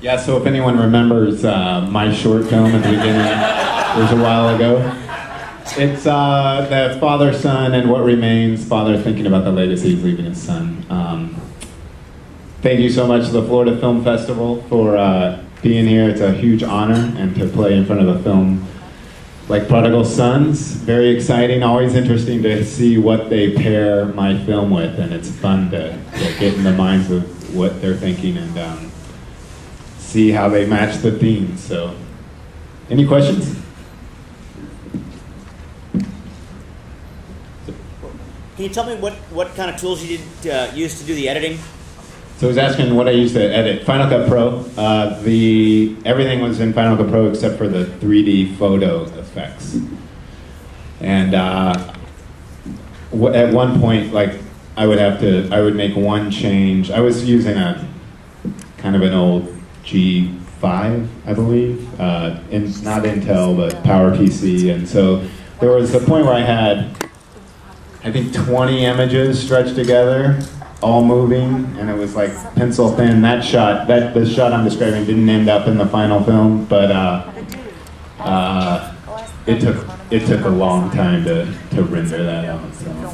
Yeah, so if anyone remembers my short film at the beginning, it was a while ago. It's the father-son and what remains, father thinking about the legacy he's leaving his son. Thank you so much to the Florida Film Festival for being here. It's a huge honor, and to play in front of a film like Prodigal Sons. Very exciting, always interesting to see what they pair my film with, and it's fun to get in the minds of what they're thinking and see how they match the themes. So, any questions? Can you tell me what kind of tools you did use to do the editing? So I was asking what I used to edit. Final Cut Pro. Everything was in Final Cut Pro except for the 3D photo effects. And at one point, like I would make one change. I was using a kind of an old G5, I believe, not Intel, but PowerPC. And so there was a point where I had, I think, 20 images stretched together, all moving, and it was like pencil thin. The shot I'm describing didn't end up in the final film, but it took a long time to render that out. So.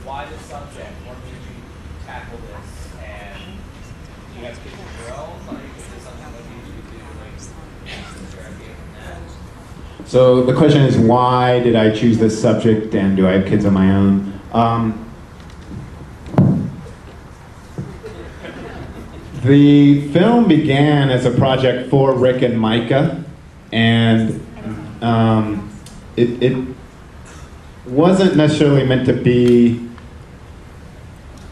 Why the subject? What made you tackle this? And do you have kids and girls? Or is this something that you do So the question is, why did I choose this subject, and do I have kids of my own? The film began as a project for Rick and Micah, and it wasn't necessarily meant to be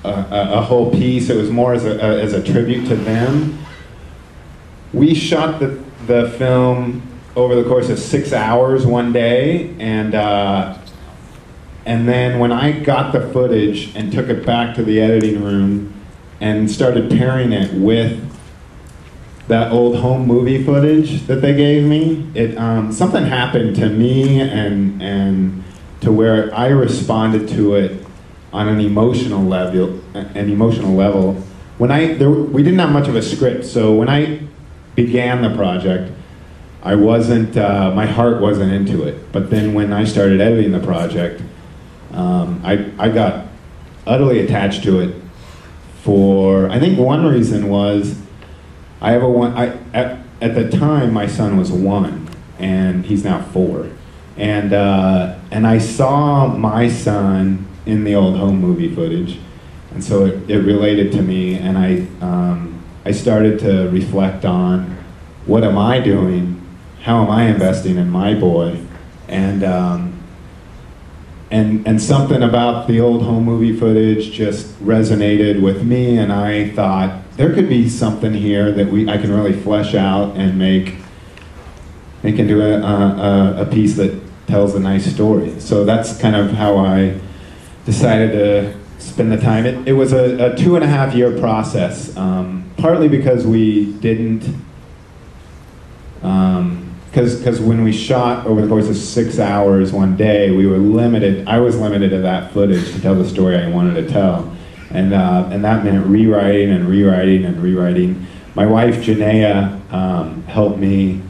a whole piece. It was more as a tribute to them. We shot the film over the course of 6 hours one day, and then when I got the footage and took it back to the editing room and started pairing it with that old home movie footage that they gave me, something happened to me and to where I responded to it on an emotional level. We didn't have much of a script, so when I began the project, my heart wasn't into it. But then when I started editing the project, I got utterly attached to it. I think one reason was, at the time my son was 1, and he's now 4. And I saw my son in the old home movie footage, and so it related to me, and I started to reflect on, what am I doing? How am I investing in my boy? And something about the old home movie footage just resonated with me, and I thought there could be something here that I can really flesh out and make into a piece that tells a nice story. So that's kind of how I decided to spend the time. It was a 2.5-year process, partly because we didn't. Because when we shot over the course of 6 hours one day, we were limited. I was limited to that footage to tell the story I wanted to tell, and that meant rewriting and rewriting and rewriting. My wife Janaea helped me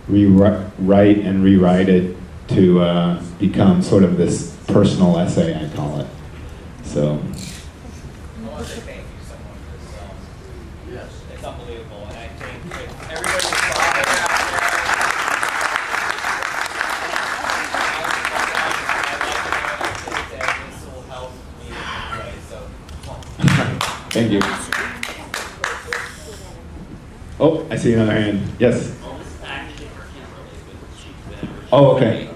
rewrite and rewrite it to become sort of this personal essay, I call it. So. I want to say thank you so much for this film. Yes, it's unbelievable, and I think if everybody saw it. Thank you. Oh, I see another hand. Yes. Oh, okay.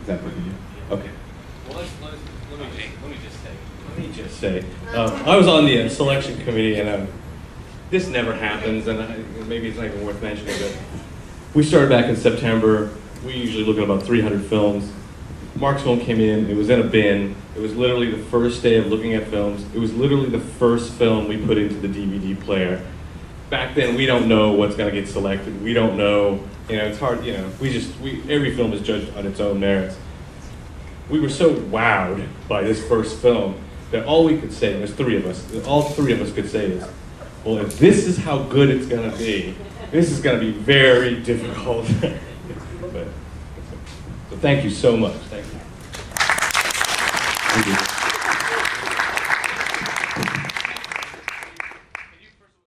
Is that for you? Okay. Well, let me just say, I was on the selection committee, and this never happens, and maybe it's not even worth mentioning, but we started back in September. We usually look at about 300 films. Marc's film came in, it was in a bin. It was literally the first day of looking at films. It was literally the first film we put into the DVD player. Back then, we don't know what's gonna get selected. We don't know, it's hard, every film is judged on its own merits. We were so wowed by this first film that all we could say, there's three of us, all three of us could say is, well, if this is how good it's going to be, this is going to be very difficult. So thank you so much. Thank you. Thank you.